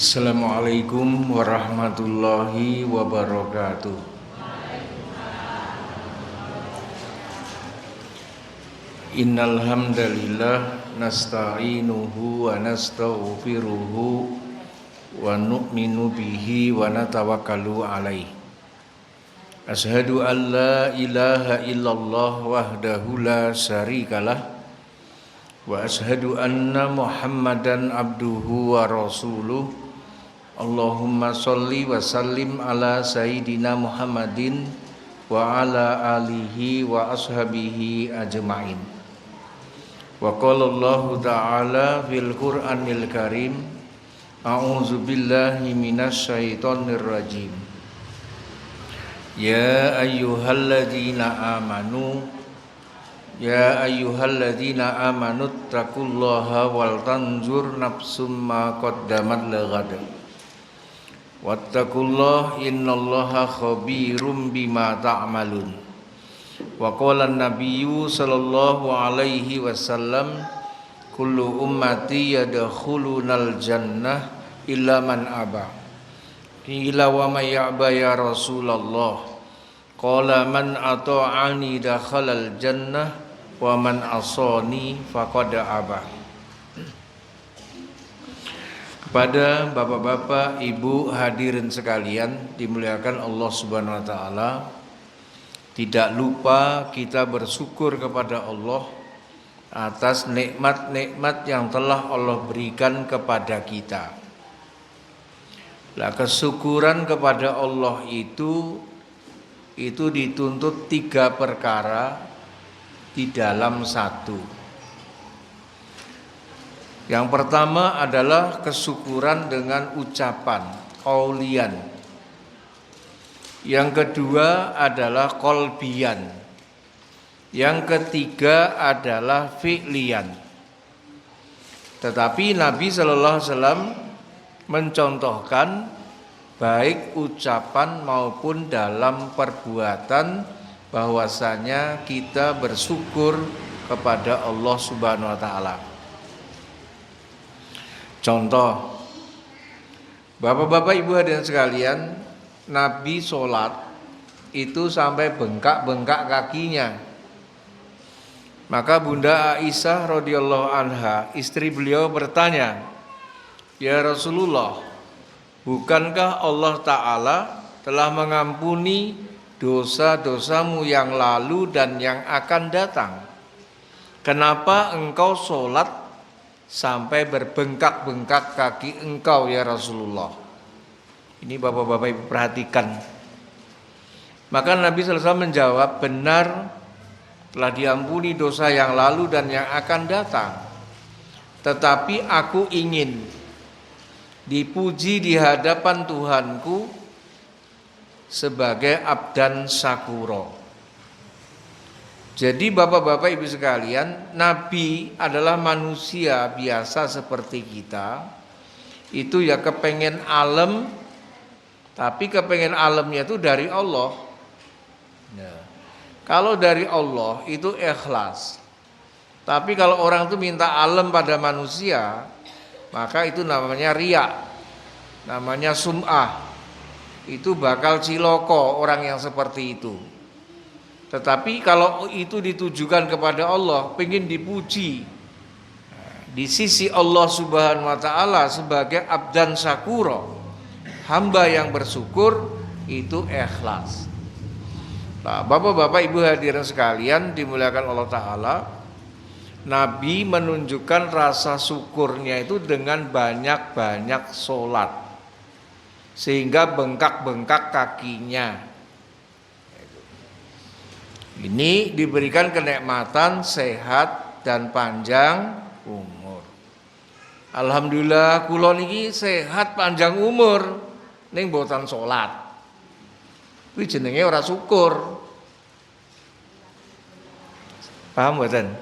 Assalamualaikum warahmatullahi wabarakatuh. Innal hamdalillah nasta'inuhu wa nastaghfiruhu wa nu'minu bihi wa natawakkalu alaihi. Asyhadu an la ilaha illallah wahdahu la syarikalah wa asyhadu anna Muhammadan abduhu wa rasuluh. Allahumma sholli wa sallim ala sayyidina Muhammadin wa ala alihi wa ashabihi ajma'in. Wa qala Allah ta'ala fil Qur'anil Karim, a'udzu billahi minasy syaithanir rajim. Ya ayyuhalladzina amanu taqullaha wal tanzur nafsum ma qaddamat lighad. Wattaqullaha innallaha khabirum bima ta'malun. Wa qala an-nabiyyu sallallahu alaihi wasallam, kullu ummati yadkhulunal jannah illa man aba. Qila wa may ya'ba ya Rasulullah? Qala man ata'ani dakhalal jannah wa man asani faqad aba. Kepada bapak-bapak, ibu, hadirin sekalian dimuliakan Allah Subhanahu wa taala, tidak lupa kita bersyukur kepada Allah atas nikmat-nikmat yang telah Allah berikan kepada kita. Lah, kesyukuran kepada Allah itu dituntut 3 perkara di dalam satu. Yang pertama adalah kesyukuran dengan ucapan, qaulian. Yang kedua adalah qalbian. Yang ketiga adalah fi'lian. Tetapi Nabi sallallahu alaihi wasallam mencontohkan baik ucapan maupun dalam perbuatan bahwasanya kita bersyukur kepada Allah Subhanahu wa taala. Contoh, bapak-bapak, ibu hadirin sekalian, Nabi sholat itu sampai bengkak-bengkak kakinya. Maka Bunda Aisyah radhiyallahu anha, istri beliau, bertanya, ya Rasulullah, bukankah Allah Ta'ala telah mengampuni dosa-dosamu yang lalu dan yang akan datang? Kenapa engkau sholat sampai berbengkak-bengkak kaki engkau ya Rasulullah? Ini bapak-bapak ibu perhatikan. Maka Nabi sallallahu alaihi wasallam menjawab, benar telah diampuni dosa yang lalu dan yang akan datang. Tetapi aku ingin dipuji di hadapan Tuhanku sebagai abdan syakuro. Jadi bapak-bapak ibu sekalian, Nabi adalah manusia biasa seperti kita. Itu ya kepengen alam, tapi kepengen alamnya itu dari Allah. Nah, kalau dari Allah itu ikhlas. Tapi kalau orang itu minta alam pada manusia, maka itu namanya riya, namanya sum'ah. Itu bakal ciloko orang yang seperti itu. Tetapi kalau itu ditujukan kepada Allah, pengen dipuji di sisi Allah Subhanahu wa taala sebagai abdan syakuro, hamba yang bersyukur, itu ikhlas. Nah, bapak-bapak ibu hadirin sekalian dimuliakan Allah Ta'ala, Nabi menunjukkan rasa syukurnya itu dengan banyak-banyak sholat, sehingga bengkak-bengkak kakinya. Ini diberikan kenikmatan sehat dan panjang umur. Alhamdulillah kula niki sehat panjang umur ning mboten salat. Kuwi jenenge ora syukur. Paham mboten?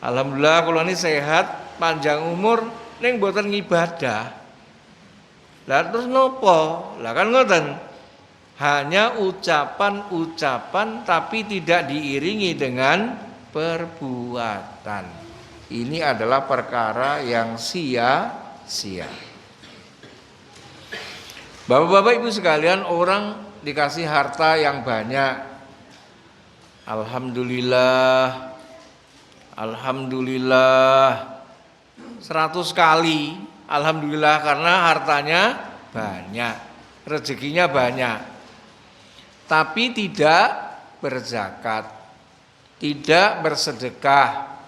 Alhamdulillah kula niki sehat panjang umur ning mboten ngibadah. Lah terus nopo? Lah kan ngoten. Hanya ucapan-ucapan tapi tidak diiringi dengan perbuatan. Ini adalah perkara yang sia-sia. Bapak-bapak Ibu sekalian, orang dikasih harta yang banyak, alhamdulillah, alhamdulillah, 100 kali alhamdulillah karena hartanya banyak, rezekinya banyak, tapi tidak berzakat, tidak bersedekah,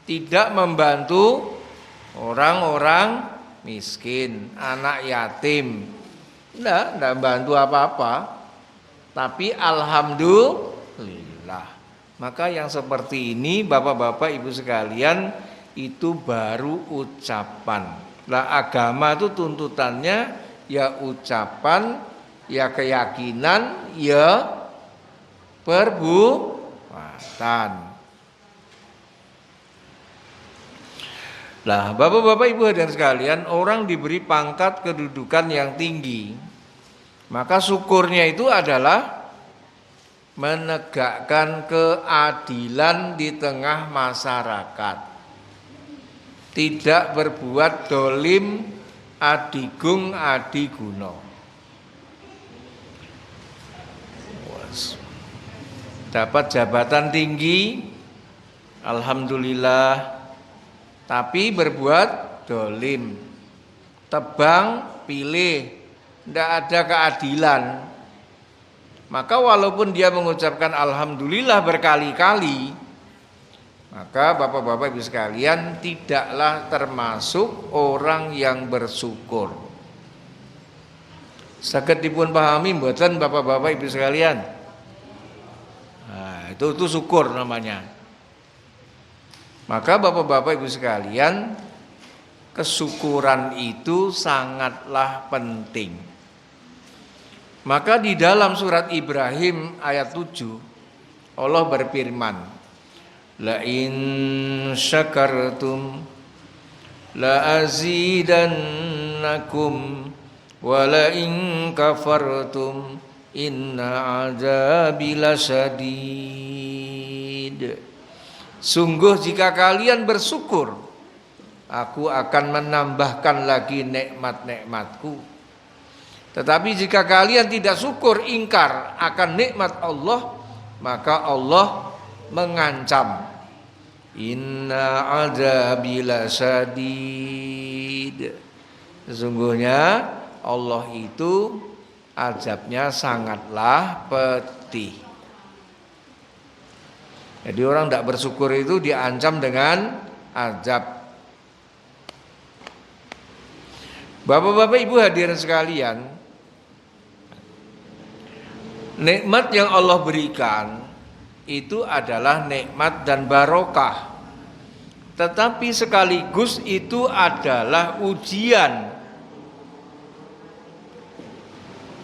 tidak membantu orang-orang miskin, anak yatim, enggak bantu apa-apa, tapi alhamdulillah. Maka yang seperti ini Bapak-bapak Ibu sekalian, itu baru ucapan. Lah agama itu tuntutannya ya ucapan, ya keyakinan, ya perbuatan. Lah Bapak-bapak Ibu hadirin sekalian, orang diberi pangkat kedudukan yang tinggi, maka syukurnya itu adalah menegakkan keadilan di tengah masyarakat, tidak berbuat dolim adigung adiguno. Dapat jabatan tinggi, alhamdulillah, tapi berbuat dolim, tebang pilih, tidak ada keadilan. Maka walaupun dia mengucapkan alhamdulillah berkali-kali, maka Bapak-bapak Ibu sekalian tidaklah termasuk orang yang bersyukur. Saged dipun pahami mboten Bapak-bapak Ibu sekalian? Nah, itu syukur namanya. Maka Bapak-bapak Ibu sekalian, kesyukuran itu sangatlah penting. Maka di dalam surat Ibrahim ayat 7 Allah berfirman, la in syakartum la azidannakum wa la in kafartum inna adzabi lasyadid. Sungguh jika kalian bersyukur, aku akan menambahkan lagi nikmat-nikmatku. Tetapi jika kalian tidak syukur, ingkar akan nikmat Allah, maka Allah mengancam, inna adzabi lasyadid. Sesungguhnya Allah itu azabnya sangatlah pedih. Jadi orang tidak bersyukur itu diancam dengan azab. Bapak-bapak Ibu hadirin sekalian, nikmat yang Allah berikan itu adalah nikmat dan barokah. Tetapi sekaligus itu adalah ujian.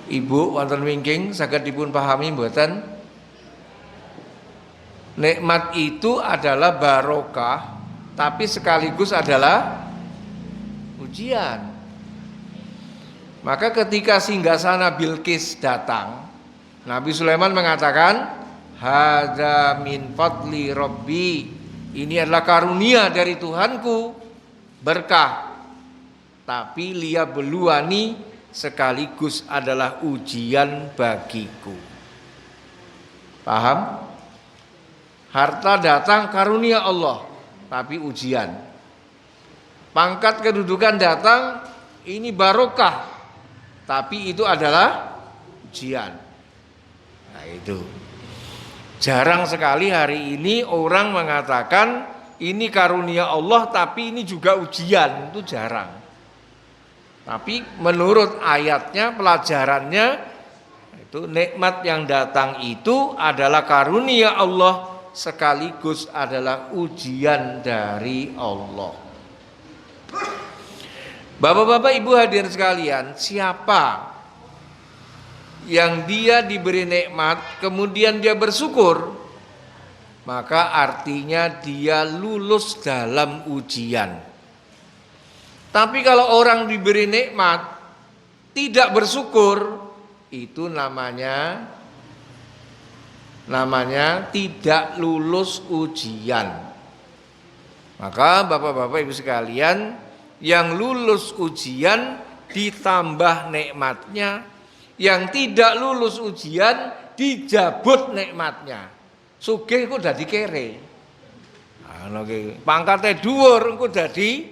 Ibu wonten wingking saged dipun pahami mboten? Nikmat itu adalah barokah, tapi sekaligus adalah ujian. Maka ketika singgasana Bilqis datang, Nabi Sulaiman mengatakan, hadza min fadli rabbi, ini adalah karunia dari Tuhanku, berkah. Tapi liyabluwani, sekaligus adalah ujian bagiku. Paham? Harta datang karunia Allah, tapi ujian. Pangkat kedudukan datang, ini barokah, tapi itu adalah ujian. Nah itu jarang sekali hari ini orang mengatakan ini karunia Allah tapi ini juga ujian, itu jarang. Tapi menurut ayatnya, pelajarannya itu nikmat yang datang itu adalah karunia Allah sekaligus adalah ujian dari Allah. Bapak-bapak Ibu hadirin sekalian, siapa yang dia diberi nikmat kemudian dia bersyukur, maka artinya dia lulus dalam ujian. Tapi kalau orang diberi nikmat tidak bersyukur, itu namanya tidak lulus ujian. Maka Bapak-bapak Ibu sekalian, yang lulus ujian ditambah nikmatnya Yang tidak lulus ujian dijabut nikmatnya. Sugih kok dadi kere. Ana ki pangkate dhuwur engko dadi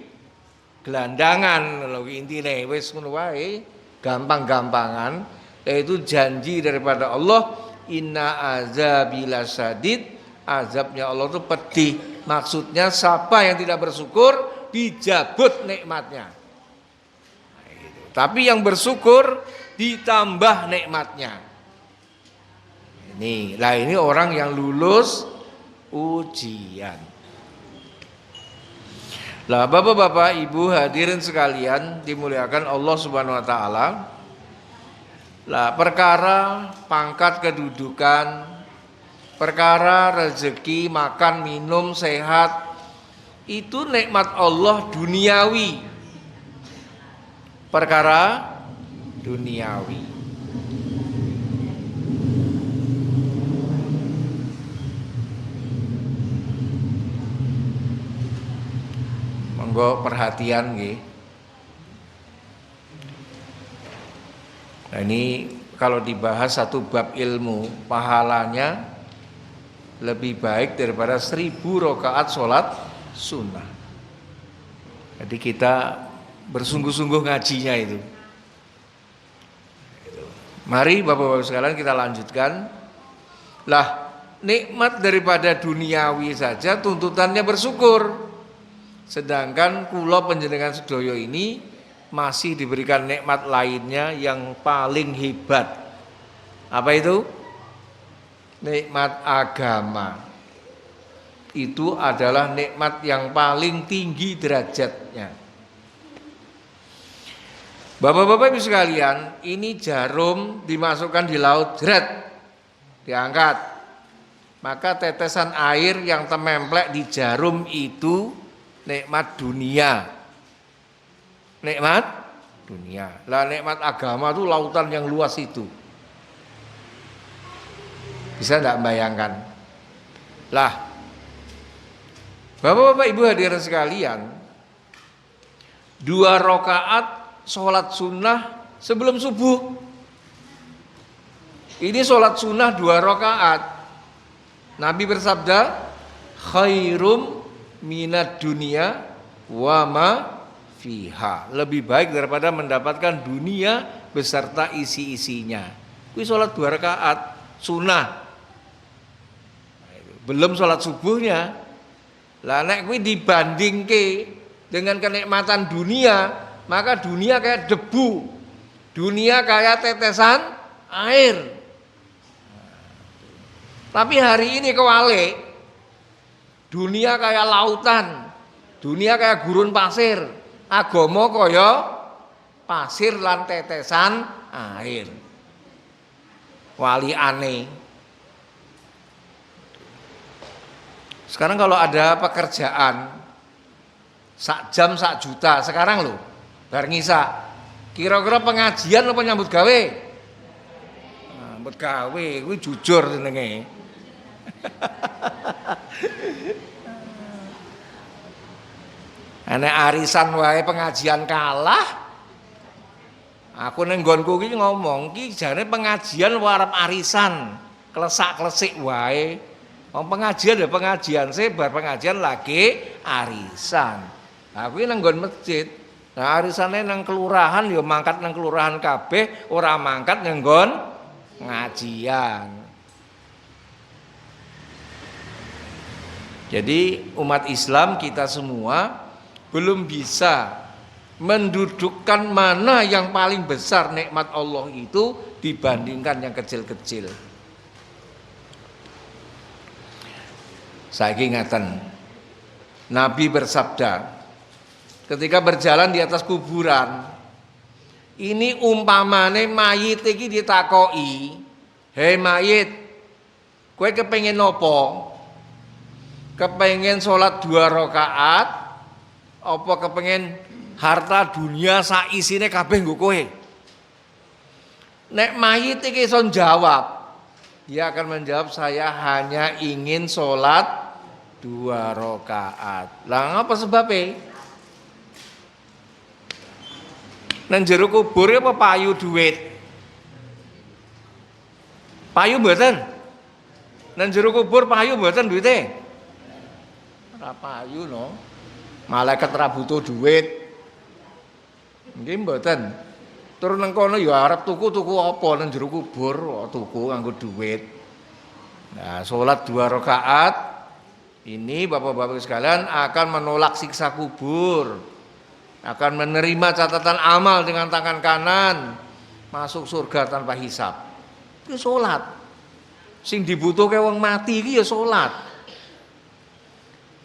gelandangan lho intine wis ngono wae. Gampang-gampangan yaitu janji daripada Allah, inna azabila sadid, azabnya Allah itu pedih. Maksudnya siapa yang tidak bersyukur dijabut nikmatnya. Tapi yang bersyukur ditambah nikmatnya. Ini orang yang lulus ujian. Lah Bapak-bapak, Ibu hadirin sekalian dimuliakan Allah Subhanahu wa taala. Lah perkara pangkat kedudukan, perkara rezeki, makan, minum, sehat itu nikmat Allah duniawi. Perkara duniawi. Monggo perhatian nggih. Nah ini kalau dibahas satu bab ilmu, pahalanya lebih baik daripada 1000 rakaat sholat sunnah. Jadi kita bersungguh-sungguh ngajinya itu. Mari Bapak-bapak sekalian kita lanjutkan. Lah nikmat daripada duniawi saja tuntutannya bersyukur. Sedangkan kula panjenengan sedaya ini masih diberikan nikmat lainnya yang paling hebat. Apa itu? Nikmat agama. Itu adalah nikmat yang paling tinggi derajatnya. Bapak-bapak Ibu sekalian, ini jarum dimasukkan di laut, jret, diangkat. Maka tetesan air yang tememplek di jarum itu nikmat dunia. Nikmat dunia. Lah nikmat agama itu lautan yang luas itu. Bisa enggak membayangkan? Lah Bapak-bapak Ibu hadirin sekalian, 2 rakaat sholat sunnah sebelum subuh. Ini sholat sunnah 2 rakaat. Nabi bersabda, khairum minad dunia wa ma fiha. Lebih baik daripada mendapatkan dunia beserta isi-isinya. Kuwi sholat 2 rakaat sunnah. Belum sholat subuhnya. Lah nek kuwi dibandingke dengan kenikmatan dunia, maka dunia kayak debu. Dunia kayak tetesan air. Tapi hari ini kewalik. Dunia kayak lautan, dunia kayak gurun pasir, agama kaya pasir lan tetesan air. Wali aneh. Sekarang kalau ada pekerjaan sak jam sak juta, sekarang loh, bar ngisa. Kira-kira pengajian apa nyambut gawe? Nyambut gawe, kuwi jujur jenenge. Nek arisan wae pengajian kalah. Aku ning nggonku iki ngomong, iki jane pengajian arep arisan, klesak-klesik wae. Wong pengajian ya pengajian, sebar pengajian lagi arisan. Aku iki nang nggon masjid. Nah arisane nang kelurahan ya mangkat nang kelurahan kabeh, ora mangkat nang nggon ngajian. Jadi umat Islam kita semua belum bisa mendudukkan mana yang paling besar nikmat Allah itu dibandingkan yang kecil-kecil. Saiki ngaten. Nabi bersabda ketika berjalan di atas kuburan, ini umpamane mayit iki ditakoki, "Hei mayit, kowe kepengin nopo? Kepengin sholat 2 rakaat apa kepengin harta dunia sak isine kabeh nggo kowe?" Nek mayit iki iso jawab, dia akan menjawab, "Saya hanya ingin sholat 2 rakaat." Lah apa sebabnya? Nang jero kubur apa payu duit? Payu mboten? Nang jero kubur payu mboten duwite? Ora payu no. Malaikat ora butuh duit. Nggih mboten. Tur nang kono ya arep tuku apa nang jero kubur, tuku nganggo duit. Nah, salat 2 rakaat ini Bapak-bapak sekalian akan menolak siksa kubur. Akan menerima catatan amal dengan tangan kanan, masuk surga tanpa hisab. Itu salat. Sing dibutuhke wong mati iki ya salat.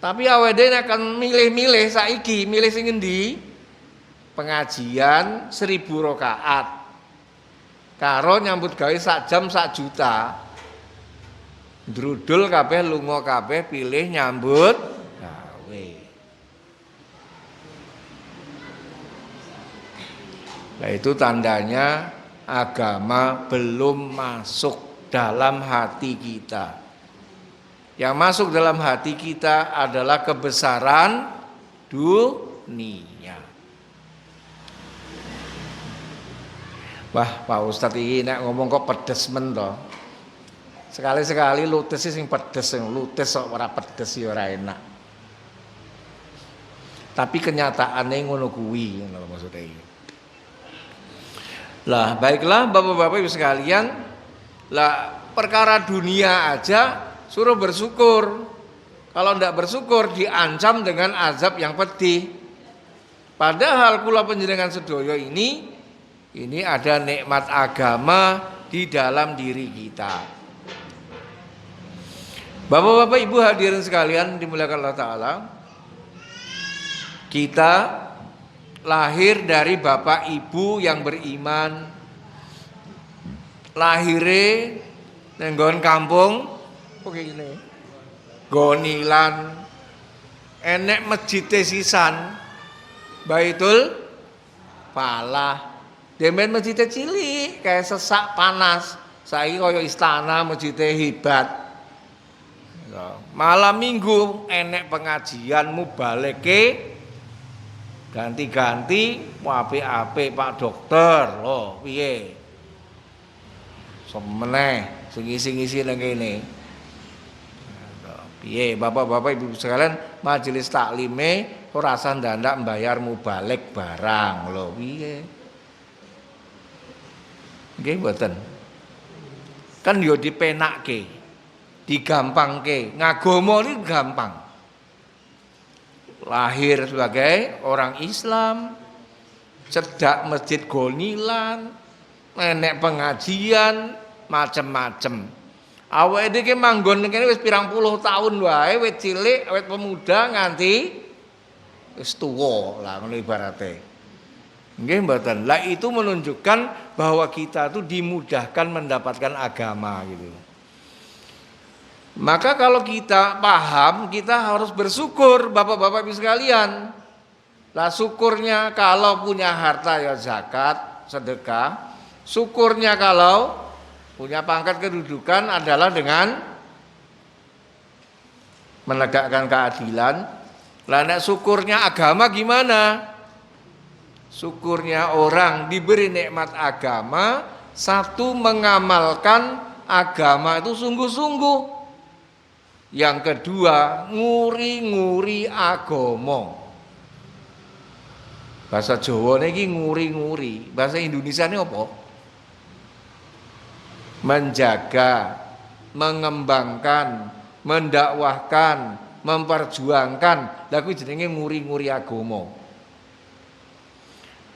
Tapi awake akan milih-milih saiki, milih sing endi? Pengajian 1000 rakaat. Karo nyambut gawe sak jam 1 juta. Drudul kabeh lunga kabeh pilih nyambut gawe. Nah itu tandanya agama belum masuk dalam hati kita. Yang masuk dalam hati kita adalah kebesaran dunia. Wah, Pak Ustadz ini nek ngomong kok pedes men to. Sekali-sekali lutes sing pedes, sing lutes kok ora pedes ya ora enak. Tapi kenyataannya ngono kuwi, ngono maksudnya. Lah, baiklah Bapak-bapak Ibu sekalian, lah perkara dunia aja suruh bersyukur. Kalau tidak bersyukur diancam dengan azab yang pedih. Padahal kula panjenengan sedaya ini ada nikmat agama di dalam diri kita. Bapak-bapak Ibu hadirin sekalian dimuliakan Allah Ta'ala, kita lahir dari bapak ibu yang beriman, lahire nenggon kampung begini, gonilan, enek masjid sisan, Baitul Falah, demen masjid cilik kayak sesak panas, saiki kaya istana masjidnya hebat. Malam minggu enek pengajian mubaleke ganti-ganti apik-apik Pak Dokter loh piye semeneh sing-isi nang kene piye Bapak-bapak Ibu sekalian majelis taklime ora usah ndandak mbayar mubalek barang lho piye nggih mboten kan yo dipenakke digampangke ngagama ini gampang. Lahir sebagai orang Islam, cedak masjid gonilan, nenek pengajian, macem-macem. Awake dhewe manggon kene wis pirang puluh tahun wae, wit cilik, wit pemuda nganti wis tuwa lah ngono ibarate. Nggih mboten. Lah itu menunjukkan bahwa kita tuh dimudahkan mendapatkan agama gitu. Maka kalau kita paham, kita harus bersyukur Bapak-bapak Ibu sekalian. Lah syukurnya kalau punya harta ya zakat, sedekah. Syukurnya kalau punya pangkat kedudukan adalah dengan menegakkan keadilan. Lah nek syukurnya agama gimana? Syukurnya orang diberi nikmat agama, satu mengamalkan agama itu sungguh-sungguh. Yang kedua, nguri-nguri agama. Bahasa Jawa niki nguri-nguri. Bahasa Indonesia ini apa? Menjaga, mengembangkan, mendakwahkan, memperjuangkan. Lah kuwi jenenge nguri-nguri agama.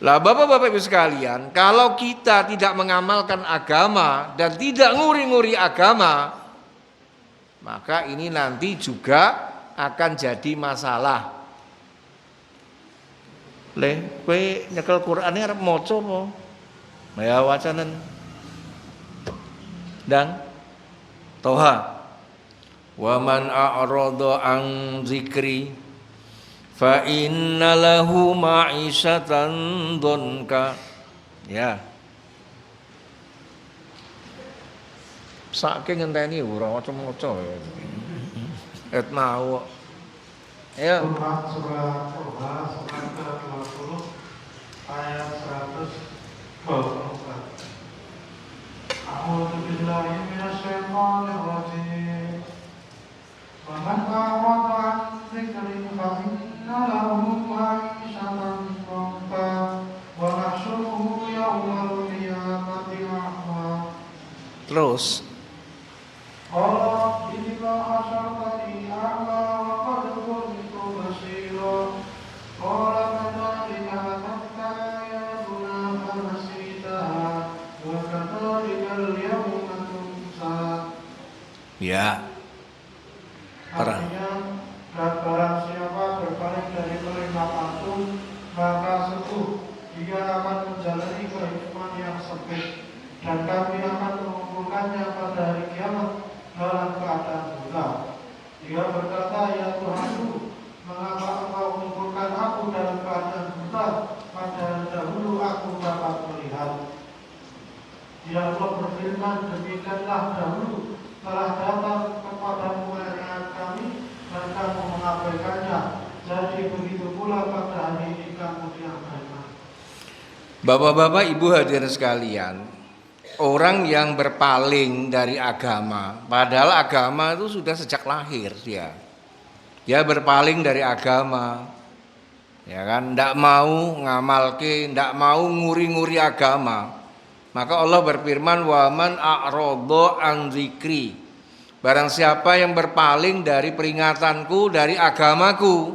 Lah Bapak-bapak Ibu sekalian, kalau kita tidak mengamalkan agama dan tidak nguri-nguri agama, maka ini nanti juga akan jadi masalah. Le, kowe nyekel Qur'ane arep maca apa? Ya wacanen. Dan Toha. Wa man a'rada an zikri fa inna lahu ma'isyatan dhanka. Ya. Saking ngenteni ora maca-maca. Et mau. Ayo. Surat ke-20 ayat 124. A'udzu billahi Terus Qala innaka hasyartani a'ma wa qad kuntu basira. Qala kadzalika atatka ayatuna fanasitaha wa kadzalikal yawma tunsa. ya, Artinya, dan barang siapa berpaling dari perintahku, maka sungguh dia akan menjalani kehidupan yang sempit, dan kami akan mengumpulkannya pada hari kiamat dalam keadaan buta. Dia berkata, ya Tuhanku, mengapa engkau mengumpulkan aku dalam keadaan buta, padahal dahulu aku dapat melihat. Ya Allah berfirman, demikianlah dahulu telah datang kepadamu ayat kami, dan kamu mengabaikannya. Jadi begitu pula pada hari ini kamu diabaikan. Bapak-bapak, Ibu hadirin sekalian, orang yang berpaling dari agama, padahal agama itu sudah sejak lahir dia berpaling dari agama, ya kan, ndak mau ngamalke, ndak mau nguri-nguri agama. Maka Allah berfirman, waman a'radha an dzikri, barang siapa yang berpaling dari peringatanku, dari agamaku,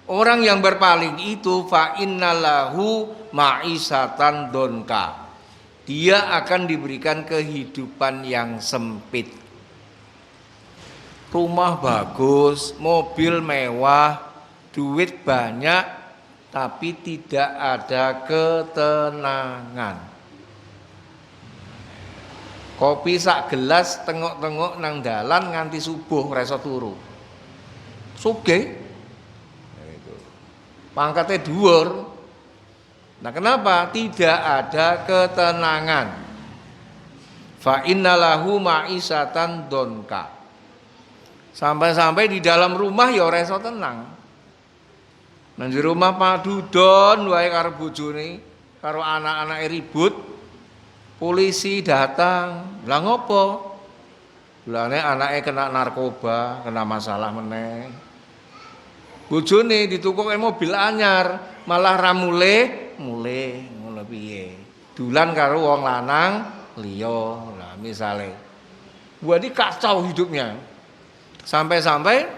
orang yang berpaling itu fa innalahu ma'isatan donka, dia akan diberikan kehidupan yang sempit. Rumah bagus, mobil mewah, duit banyak, tapi tidak ada ketenangan. Kopi sak gelas tengok-tengok nang dalan nganti subuh reso turu. Sugih. Pangkatnya dhuwur. Nah, kenapa? Tidak ada ketenangan. Fa innalahu ma'isatan donka. Sampai-sampai di dalam rumah ya ora iso tenang. Nang di rumah padudon wae karo bojone, karo anak-anake ribut. Polisi datang. Lah ngopo? Bulane anake kena narkoba, kena masalah meneh. Bojone ditukuke mobil anyar, malah ra mulih ngono piye. Dulan karo wong lanang liya. Lah misale. Jadi kacau hidupnya. Sampai-sampai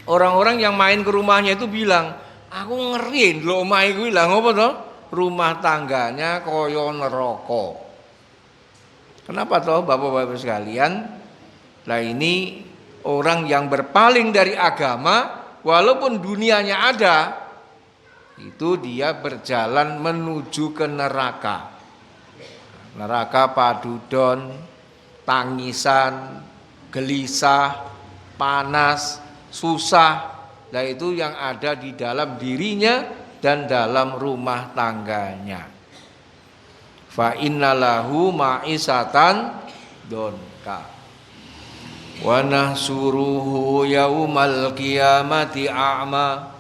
orang-orang yang main ke rumahnya itu bilang, "Aku ngeri lho omahe kuwi." Lah ngopo to? Rumah tangganya kaya neraka. Kenapa toh Bapak-bapak sekalian? Lah ini orang yang berpaling dari agama, walaupun dunianya ada, itu dia berjalan menuju ke neraka. Neraka padudon, tangisan, gelisah, panas, susah. Nah itu yang ada di dalam dirinya dan dalam rumah tangganya. Fa innalahu ma'isatan donka. Wa nahsuruhu yaumal qiyamati a'ma.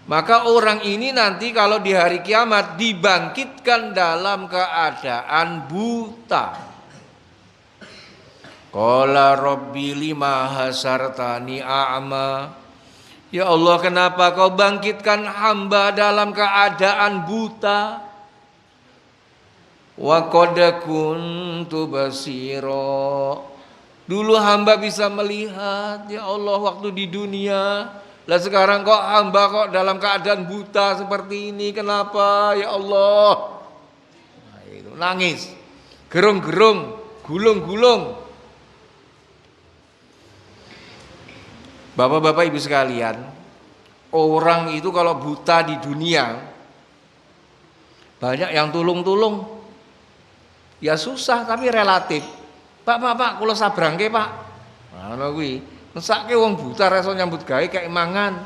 Maka orang ini nanti kalau di hari kiamat dibangkitkan dalam keadaan buta. Qala rabbi lima hasartani a'ma. Ya Allah, kenapa kau bangkitkan hamba dalam keadaan buta? Wa qad kuntu basira. Dulu hamba bisa melihat, ya Allah, waktu di dunia. Lah sekarang kok hamba kok dalam keadaan buta seperti ini, kenapa ya Allah? Nah, itu nangis, gerung-gerung, gulung-gulung. Bapak-bapak ibu sekalian, orang itu kalau buta di dunia, banyak yang tulung-tulung. Ya susah tapi relatif. Pak, kula sabrangke, Pak. Ngono kuwi. Mesake wong buta reso nyambut gawe kayak mangan.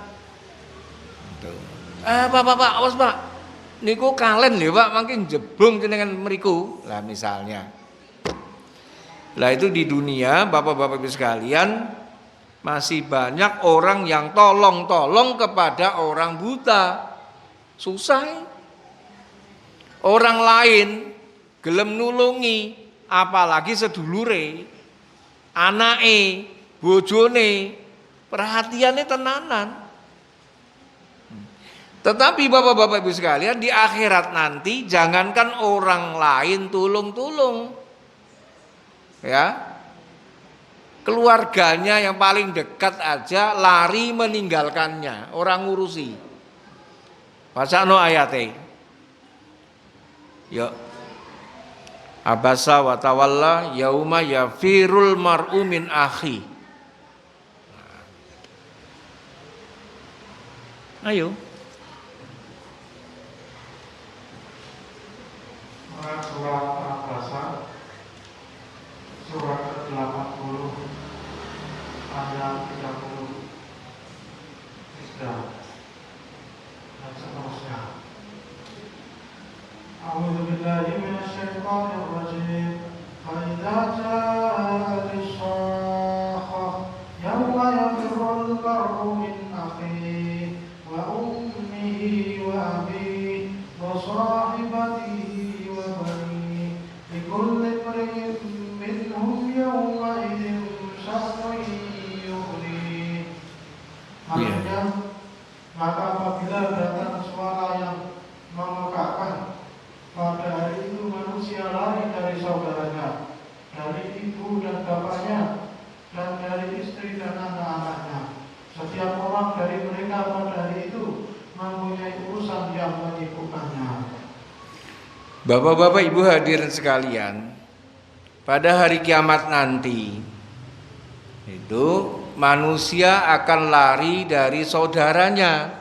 Pak, awas Pak. Niku kalen lho Pak, mangke jebung jenengan mriku. Lah misalnya. Lah itu di dunia Bapak-bapak Ibu sekalian masih banyak orang yang tolong-tolong kepada orang buta. Susah. Orang lain gelem nulungi, apalagi sedulure, anake, bojone, perhatiannya tenanan. Tetapi Bapak-bapak Ibu sekalian, di akhirat nanti jangankan orang lain tulung-tulung, ya. Keluarganya yang paling dekat aja lari meninggalkannya, orang ngurusi. Bacano ayate. Yuk. Abasa wa tawalla yauma yafirul mar'u min akhi. Ayo. Surat Al-Abasa, surat ke-80 ayat 30 dan seterusnya. A'udzu billahi minasyaitonir rajim. Fa idza ja'atis shakhah yawma yafirrul mar'u min akhihi wa ummihi wa abihi wa sahibatihi wa banihi likulli imri'in minhum yawma idzin sya'nun yughnihi. Artinya, maka apabila datang suara yang memekakkan, pada hari itu manusia lari dari saudaranya, dari ibu dan bapaknya, dan dari istri dan anak-anaknya. Setiap orang dari mereka pada hari itu mempunyai urusan yang menyibukkannya. Bapak-bapak, Ibu hadirin sekalian, pada hari kiamat nanti itu manusia akan lari dari saudaranya.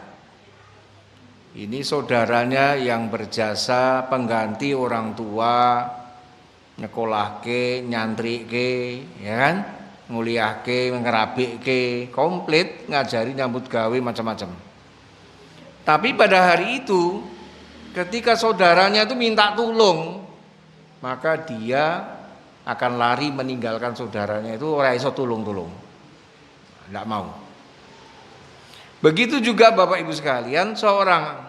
Ini saudaranya yang berjasa pengganti orang tua, nyekolahke, nyantrike, ya kan? Nguliahke, ngerabike, komplit ngajari nyambut gawe macam-macam. Tapi pada hari itu ketika saudaranya itu minta tolong, maka dia akan lari meninggalkan saudaranya itu, ora iso tolong-tolong. Enggak mau. Begitu juga Bapak Ibu sekalian, seorang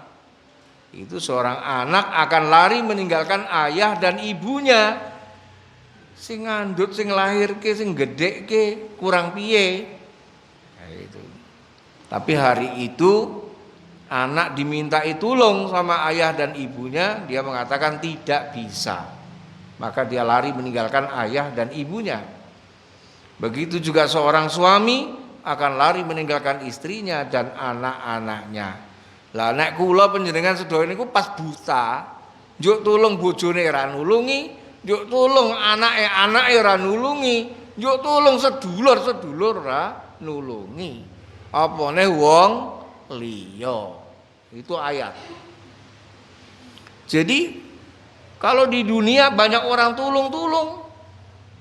anak akan lari meninggalkan ayah dan ibunya. Sing ngandut, sing lahirke, sing gedhekke kurang piye. Nah, itu. Tapi hari itu anak dimintai tolong sama ayah dan ibunya, dia mengatakan tidak bisa. Maka dia lari meninggalkan ayah dan ibunya. Begitu juga seorang suami akan lari meninggalkan istrinya dan anak-anaknya. Lah nek kula panjenengan sedaya niku pas buta, njuk tulung bojone ora nulungi, njuk tulung anake ora nulungi, njuk tulung sedulur ora nulungi. Apane wong liya. Itu ayat. Jadi kalau di dunia banyak orang tulung-tulung,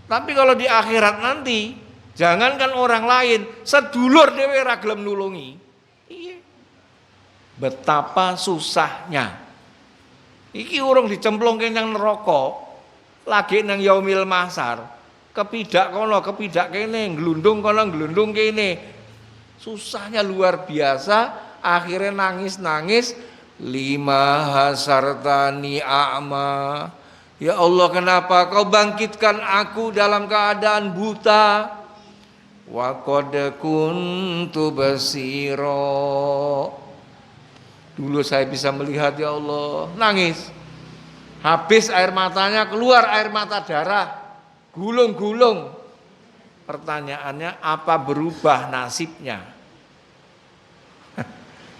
tapi kalau di akhirat nanti, jangankan orang lain, sedulur dhewe ora gelem nulungi. Iya. Betapa susahnya. Iki urung dicemplungke nang neraka, lagi nang yaumil mahsyar. Kepidak kono, kepidak kene, glundung kono, glundung kene. Susahnya luar biasa, akhirnya nangis-nangis. Lima hasartani a'ma. Ya Allah, kenapa kau bangkitkan aku dalam keadaan buta? Wa qad kuntu basira. Dulu saya bisa melihat, ya Allah. Nangis. Habis air matanya, keluar air mata darah. Gulung-gulung. Pertanyaannya, apa berubah nasibnya?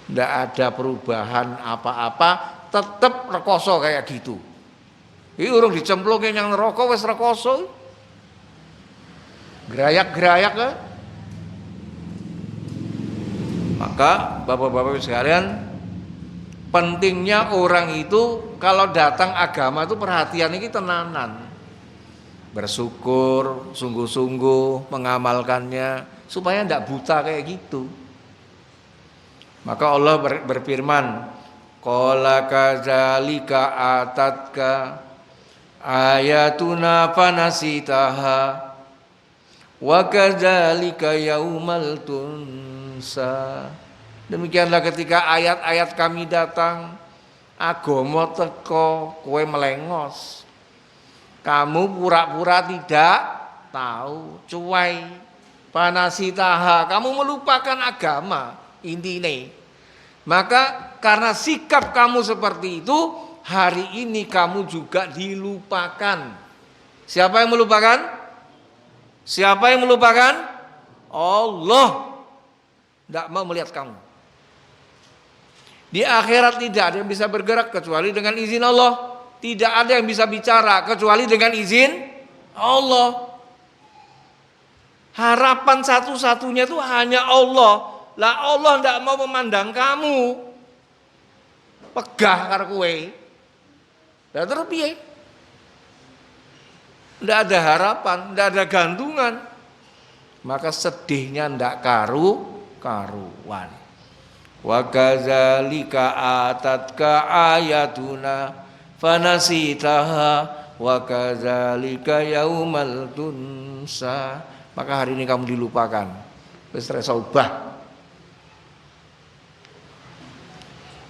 Tidak ada perubahan apa-apa, tetap rekoso kayak gitu. Ini urung dicemplungin yang neraka wis rekoso. Gerayak-gerayak kan? Maka Bapak-bapak sekalian, pentingnya orang itu kalau datang agama itu perhatian ini tenanan. Bersyukur, sungguh-sungguh mengamalkannya supaya tidak buta kayak gitu. Maka Allah berfirman, qala kadzalika atatka ayatuna fanasitaha wa kadzalika yaumal tunsa. Demikianlah ketika ayat-ayat kami datang, agama teko, kowe melengos. Kamu pura-pura tidak tahu, cuai. Fanasitaha, kamu melupakan agama intine. Maka karena sikap kamu seperti itu, hari ini kamu juga dilupakan. Siapa yang melupakan? Siapa yang melupakan? Allah tidak mau melihat kamu. Di akhirat tidak ada yang bisa bergerak kecuali dengan izin Allah. Tidak ada yang bisa bicara kecuali dengan izin Allah. Harapan satu-satunya itu hanya Allah. Lah Allah tidak mau memandang kamu. Pegah karo kowe. Lah terus piye? Tidak ada harapan, tidak ada gantungan. Maka sedihnya tidak karuan. Wa kadzalika atatka ayatuna fanasitaha wa kadzalika yaumal tunsa. Maka hari ini kamu dilupakan. Wis resa ubah.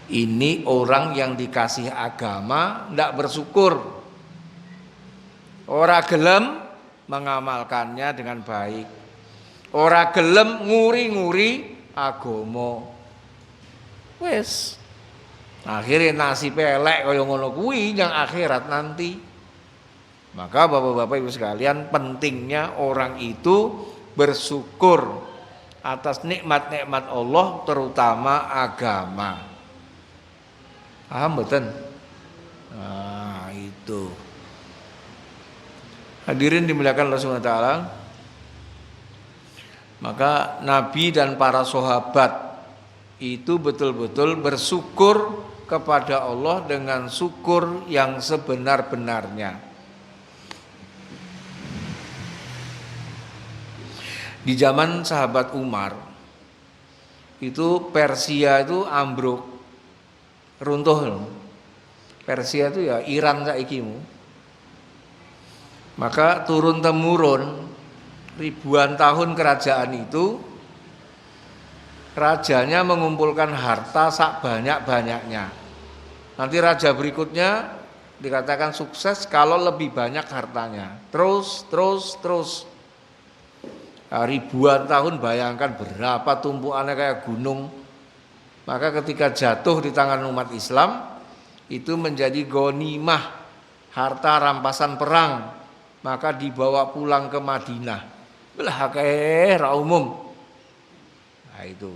Ini orang yang dikasih agama ndak bersyukur. Ora gelem mengamalkannya dengan baik. Ora gelem nguri-nguri agama. Wes. Akhirnya nasib elek kaya ngono kuwi yang akhirat nanti. Maka Bapak-bapak Ibu sekalian, pentingnya orang itu bersyukur atas nikmat-nikmat Allah, terutama agama. Paham mboten? Nah, itu. Hadirin dimuliakan Allah Subhanahu wa taala. Maka Nabi dan para sahabat itu betul-betul bersyukur kepada Allah dengan syukur yang sebenar-benarnya. Di zaman sahabat Umar itu Persia itu ambruk, runtuh. Persia itu ya Iran saikimu. Maka turun temurun ribuan tahun kerajaan itu, rajanya mengumpulkan harta sak banyak-banyaknya. Nanti raja berikutnya dikatakan sukses kalau lebih banyak hartanya. Terus. Nah, ribuan tahun, bayangkan berapa tumpuannya kayak gunung. Maka ketika jatuh di tangan umat Islam, itu menjadi ghanimah, harta rampasan perang. Maka dibawa pulang ke Madinah. Belah kayak ra umum. Nah itu.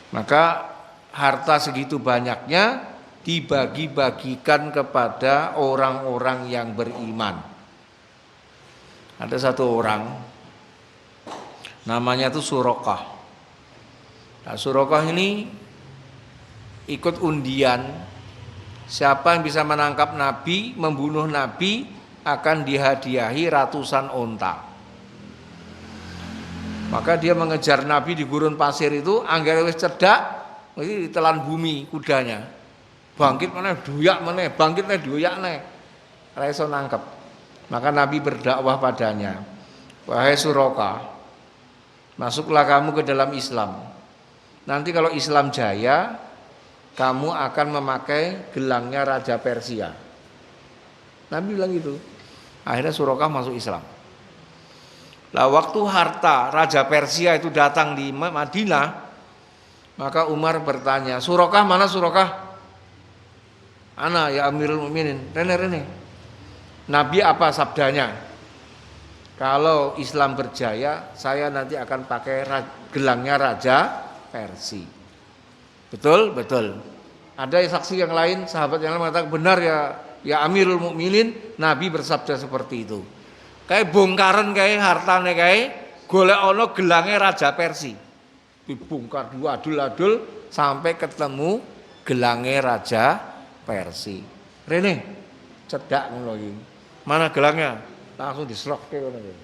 Maka harta segitu banyaknya dibagi-bagikan kepada orang-orang yang beriman. Ada satu orang namanya itu Suraqah. Nah, Suraqah ini ikut undian. Siapa yang bisa menangkap Nabi, membunuh Nabi, akan dihadiahi ratusan onta. Maka dia mengejar Nabi di gurun pasir itu, anggere wis cedak, iki ditelan bumi kudanya. Bangkit meneh, doyak meneh, bangkit meneh, doyak meneh. Ora iso nangkep. Maka Nabi berdakwah padanya. Wahai Suraqah, masuklah kamu ke dalam Islam. Nanti kalau Islam jaya, kamu akan memakai gelangnya Raja Persia. Nabi bilang gitu. Akhirnya Suraqah masuk Islam. Lah waktu harta Raja Persia itu datang di Madinah, maka Umar bertanya, Suraqah mana Suraqah? Ana ya Amirul Mukminin. Rene. Nabi apa sabdanya? Kalau Islam berjaya, saya nanti akan pakai gelangnya Raja Persia. Betul. Ada saksi yang lain, sahabat yang lain mengatakan benar ya Amirul Mukminin, Nabi bersabda seperti itu. Kayak bongkaran kayak hartane kayak golek ono gelangnya Raja Persia. Dibongkar dua adul-adul sampai ketemu gelangnya Raja Persia. Rene, cedak ngono iki. Mana gelangnya? Langsung disrokke ngono iki.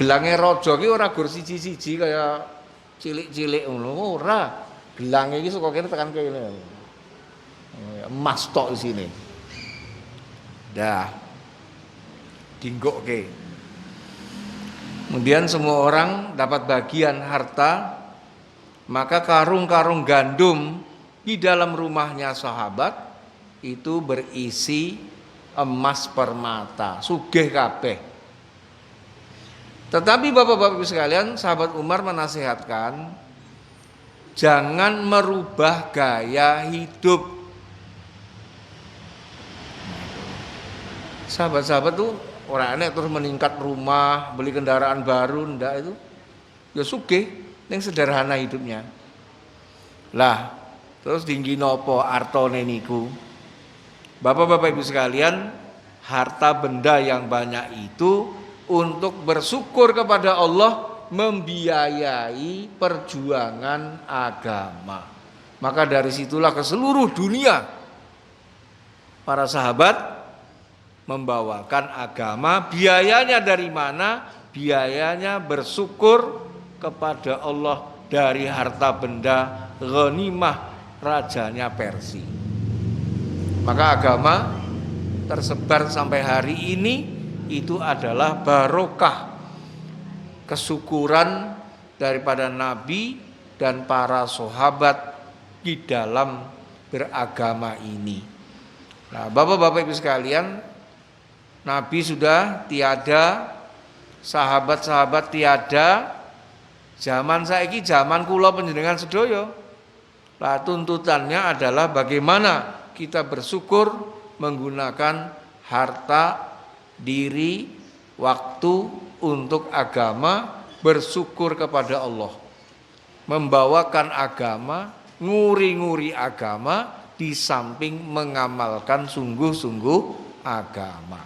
Gelange raja ki ora gur siji-siji kaya cilik-cilik ngono, ora. Gelange iki saka kene tekan kene. Emas tok isine. Dah. Dinggokke. Kemudian semua orang dapat bagian harta, maka karung-karung gandum di dalam rumahnya sahabat itu berisi emas permata, sugih kabeh. Tetapi Bapak-bapak Ibu sekalian, sahabat Umar menasihatkan jangan merubah gaya hidup. Sahabat-sahabat tuh Ora enek terus meningkat rumah, beli kendaraan baru ndak itu. Ya sugih ning sederhana hidupnya. Lah, terus tinggi nopo artone niku? Bapak-bapak Ibu sekalian, harta benda yang banyak itu untuk bersyukur kepada Allah membiayai perjuangan agama. Maka dari situlah ke seluruh dunia para sahabat membawakan agama. Biayanya dari mana? Biayanya bersyukur kepada Allah dari harta benda ghanimah rajanya Persia. Maka agama tersebar sampai hari ini itu adalah barokah kesyukuran daripada Nabi dan para sahabat di dalam beragama ini. Nah, Bapak-bapak Ibu sekalian, Nabi sudah tiada, sahabat-sahabat tiada, zaman saiki zaman kula panjenengan sedaya. Lah tuntutannya adalah bagaimana kita bersyukur menggunakan harta, diri, waktu untuk agama, bersyukur kepada Allah. Membawakan agama, nguri-nguri agama, di samping mengamalkan sungguh-sungguh agama.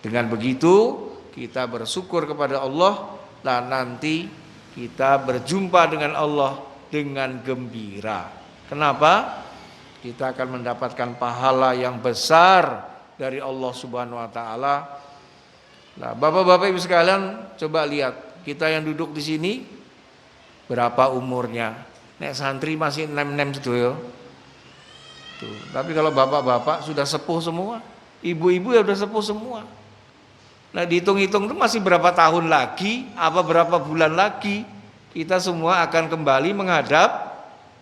Dengan begitu kita bersyukur kepada Allah, dan nanti kita berjumpa dengan Allah dengan gembira. Kenapa? Kita akan mendapatkan pahala yang besar dari Allah Subhanahu wa taala. Nah, Bapak-bapak Ibu sekalian, coba lihat kita yang duduk di sini berapa umurnya? Nek santri masih nem-nem sedoyo. Tuh, tapi kalau bapak-bapak sudah sepuh semua, ibu-ibu ya sudah sepuh semua. Nah, dihitung-hitung itu masih berapa tahun lagi, apa berapa bulan lagi kita semua akan kembali menghadap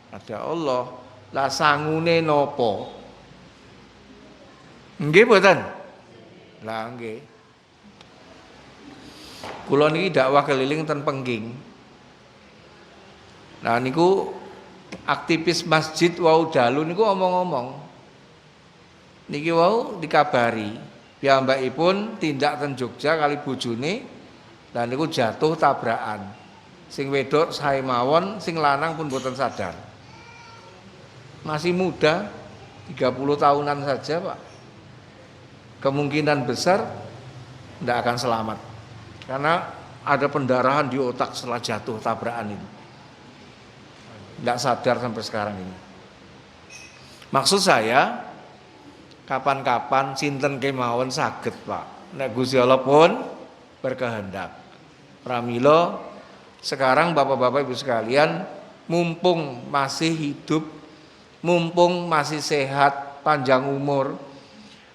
ada Allah. Lah sangune nopo? Nggih mboten? Lah nggih. Kula niki dakwah keliling ten Pengging. Nah niku aktivis masjid wau dalu niku omong-omong. Niki wau dikabari piyambakipun tindak ten Jogja kali bojone, lan niku jatuh tabrakan. Sing wedok sae mawon, sing lanang pun boten sadar. Masih muda, 30 tahunan saja, Pak. Kemungkinan besar tidak akan selamat. Karena ada pendarahan di otak setelah jatuh tabrakan ini. Tidak sadar sampai sekarang ini. Maksud saya, kapan-kapan sinten kemawon saged, Pak. Nek Gusti Allah pun berkehendak. Pramila sekarang Bapak-bapak Ibu sekalian, mumpung masih hidup, mumpung masih sehat, panjang umur.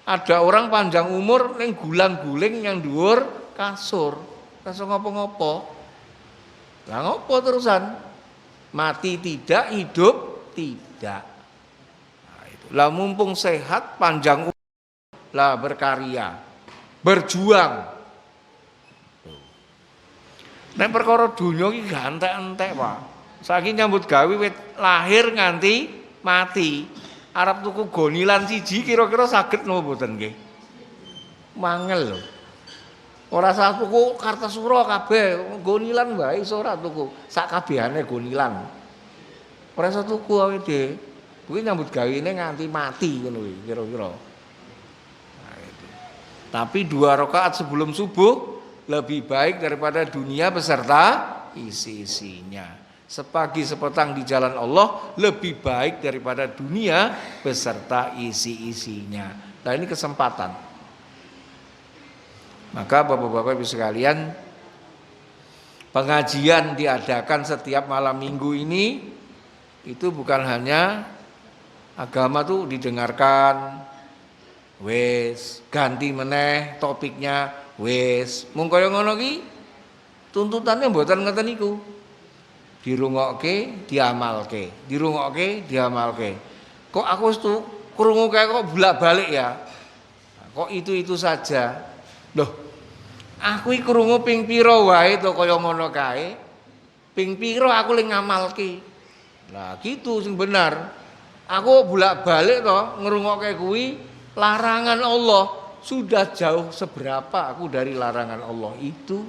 Ada orang panjang umur ning gulang-guling yang dhuwur kasur. Kasur ngopo-ngopo. Lah ngopo terusan? Mati tidak, hidup tidak. Nah, itu. Lah mumpung sehat, panjang umur, lah berkarya, berjuang. Nek perkara donya iki gak entek-entek, Pak. Saiki nyambut gawe wit lahir nganti mati. Arab tuku gonilan siji kira-kira saged napa mboten nggih? Mangel lho. Ora sah tuku Kartasura kabeh, gonilan wae iso ora tuku. Sak kabehane gonilan. Ora iso tuku awake dhewe. Kuwi nyambut gawene nganti mati ngono kuwi kira-kira. Nah, itu. Tapi 2 rakaat sebelum subuh lebih baik daripada dunia beserta isi-isinya. Sepagi sepetang di jalan Allah lebih baik daripada dunia beserta isi-isinya. Nah ini kesempatan. Maka Bapak-bapak Ibu sekalian, pengajian diadakan setiap malam minggu ini itu bukan hanya agama tuh didengarkan, wes ganti meneh topiknya, wes mung kaya ngono ki tuntutannya mboten ngoten niku. Dirungokke, diamalke, dirungokke, diamalke. Kok aku tuh krungu kae kok bolak-balik ya? Kok itu saja? Loh, aku iki krungu ping pira wae to kaya ngono kae. Ping pira aku ling ngamalke. Lah gitu sing bener. Aku bolak-balik to ngrungokke kuwi larangan Allah, sudah jauh seberapa aku dari larangan Allah itu.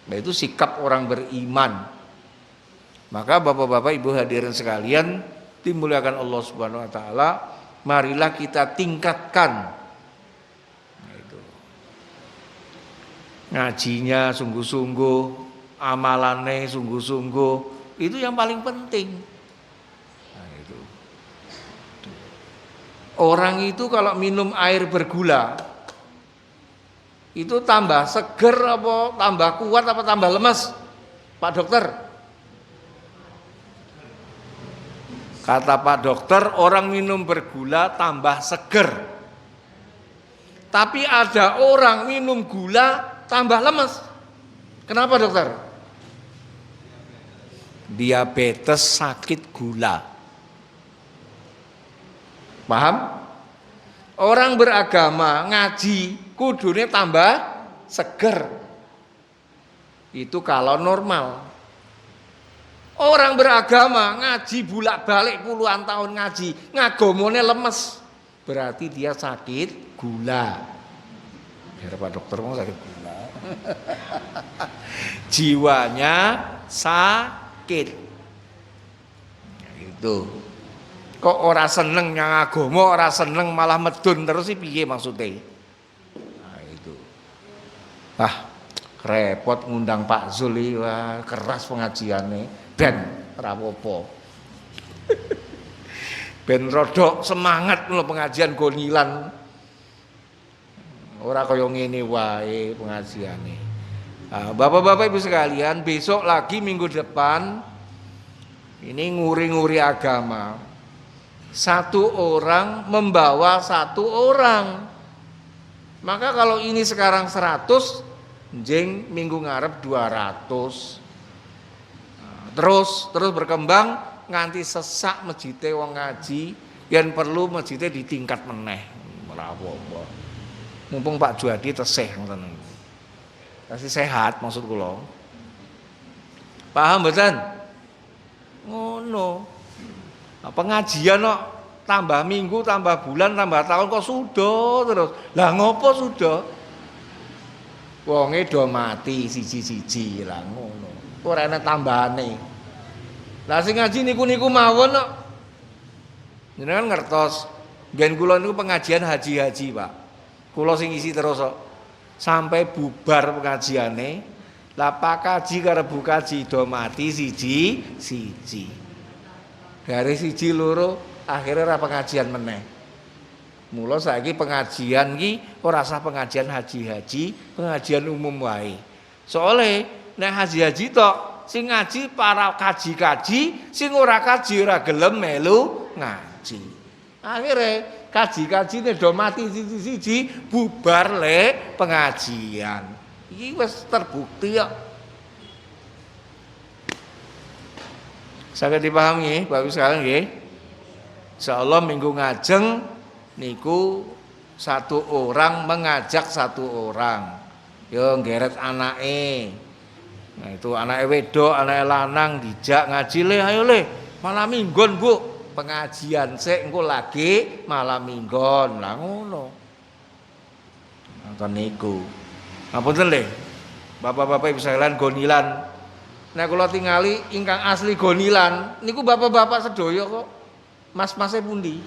Nah, itu sikap orang beriman. Maka Bapak-bapak Ibu hadirin sekalian dimuliakan Allah Subhanahu wa taala, marilah kita tingkatkan nah, itu. Ngajinya sungguh-sungguh, amalannya sungguh-sungguh, itu yang paling penting. Nah, itu. Orang itu kalau minum air bergula itu tambah seger apa tambah kuat apa tambah lemas, Pak Dokter? Kata Pak Dokter, orang minum bergula tambah seger. Tapi ada orang minum gula tambah lemes. Kenapa dokter? Diabetes, sakit gula. Paham? Orang beragama ngaji kudune tambah seger. Itu kalau normal. Orang beragama ngaji bolak-balik puluhan tahun ngaji, ngagomone lemes. Berarti dia sakit gula. Biar Pak Dokter mau sakit gula. Jiwanya sakit. Itu. Kok ora seneng yang agama, ora seneng malah medun terus sih piye maksudnya? Nah, itu. Repot ngundang Pak Zul, wah keras pengajiannya. Ben rapopo. Ben rodok semangat lho pengajian gonilan. Ora kaya ngene wae pengajiane. Bapak-bapak Ibu sekalian, besok lagi minggu depan ini nguri-nguri agama. Satu orang membawa satu orang. Maka kalau ini sekarang 100, jeng minggu ngarep 200. Terus berkembang nganti sesak masjidnya wong ngaji, yang perlu masjidnya ditingkat meneh. Ora apa-apa. Mumpung Pak Juadi tesih ngoten. Kasih sehat maksud kula. Paham mboten? Ngono. Pengajian kok tambah minggu, tambah bulan, tambah tahun kok sudah terus. Lah ngopo sudah? Wonge do mati siji-siji lah ngono. Ora ana tambahane. Lah sing ngaji niku mawon kok. Jenengan ngertos, gen kula niku pengajian haji-haji, Pak. Kula sing isi terus kok. Sampai bubar pengajiane, lah Pak Kaji karo Bu Kaji do mati siji-siji. Dari siji loro akhirnya ora pengajian meneh. Mula saiki pengajian ki ora usah pengajian haji-haji, pengajian umum wae. Soale nek haji-haji tok sing ngaji para kaji-kaji, sing ora kaji ora gelem melu ngaji. Akhire kaji-kajine do mati siji-siji, bubar le pengajian. Iki wis terbukti kok. Saged dipahami Bapak sekalian nggih. Insyaallah minggu ngajeng niku satu orang mengajak satu orang. Yo nggeret anake. Nah itu anake wedok, anake lanang dijak ngaji le, ayo le. Malam minggon, Bu. Pengajian sik engko lagi malam minggon. Lah ngono. Ngoten niku. Ngapunten le. Bapak-bapak Ibu sekalian gonilan. Nek kula tingali ingkang asli gonilan niku bapak-bapak sedaya kok. Mas-mase pundi?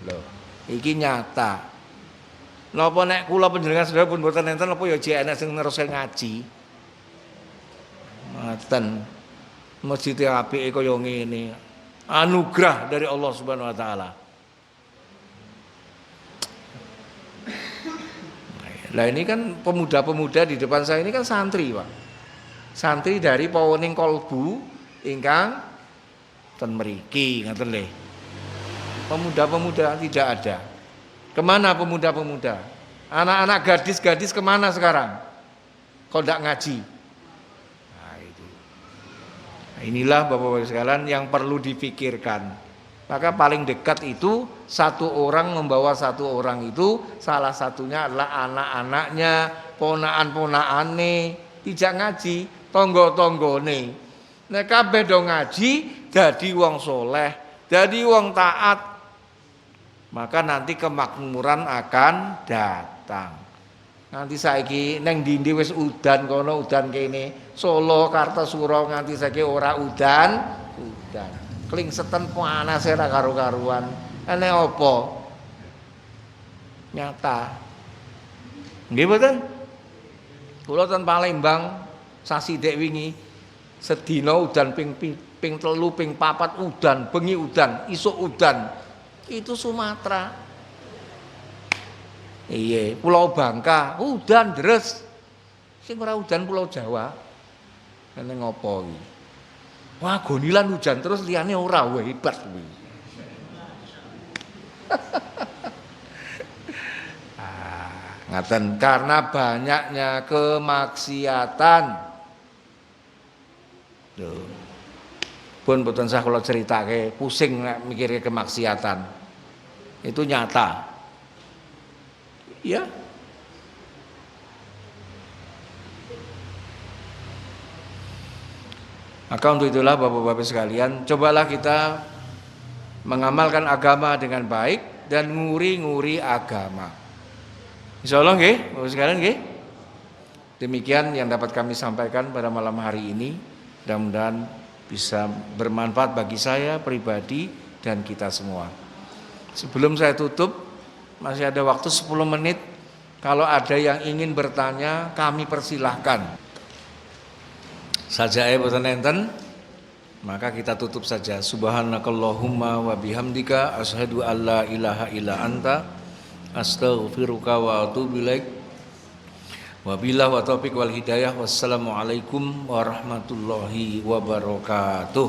Loh, iki nyata. Napa nek kula panjenengan sedaya pun mboten enten apa ya jek enek sing nerusake ngaji. Ngoten. Masjid apike kaya ngene. Anugerah dari Allah Subhanahu wa taala. Lah ini kan pemuda-pemuda di depan saya ini kan santri, Pak. Santri dari Pawoning Kolbu ingkang ten mriki ngoten lho. Pemuda-pemuda tidak ada. Kemana pemuda-pemuda? Anak-anak gadis-gadis kemana sekarang? Kok tidak ngaji? Nah, itu. Nah, inilah Bapak-Bapak sekalian yang perlu dipikirkan. Maka paling dekat itu satu orang membawa satu orang itu salah satunya adalah anak-anaknya, ponaan-ponaane, tidak ngaji, tonggo-tonggone. Nek kabeh do ngaji, dadi wong soleh, dadi wong taat. maka nanti kemakmuran akan datang. Nganti saiki neng ndi wis udan kono udan kene, Solo, Kartosuro nganti saiki ora udan. Klingseten panas ora karu-karuan. Ene apa? Nyata. Nggih mboten? Kula ten Palembang sasi dek wingi sedina udan ping 3, ping 4 udan, bengi udan, isuk udan. Itu Sumatera. Iya, Pulau Bangka udan deres. Sing ora udan Pulau Jawa. Kene ngopo iki? Wah, gonilan hujan terus liyane ora, wah hebat kuwi. Ngaten karena banyaknya kemaksiatan. Lho. Pun boten sah kula critake, pusing nek mikire kemaksiatan. Itu nyata. Ya. Maka untuk itulah Bapak-bapak sekalian, cobalah kita mengamalkan agama dengan baik dan nguri-nguri agama. Insyaallah nggih, Bapak sekalian nggih. Demikian yang dapat kami sampaikan pada malam hari ini. Mudah-mudahan bisa bermanfaat bagi saya pribadi dan kita semua. Sebelum saya tutup, masih ada waktu 10 menit. Kalau ada yang ingin bertanya, kami persilahkan. Sajae boten enten, maka kita tutup saja. Subhanakallahumma wa bihamdika asyhadu alla ilaha illa anta astaghfiruka wa atubu ilaik. Wabillahi wa taufiq wal hidayah. Wassalamualaikum warahmatullahi wabarakatuh.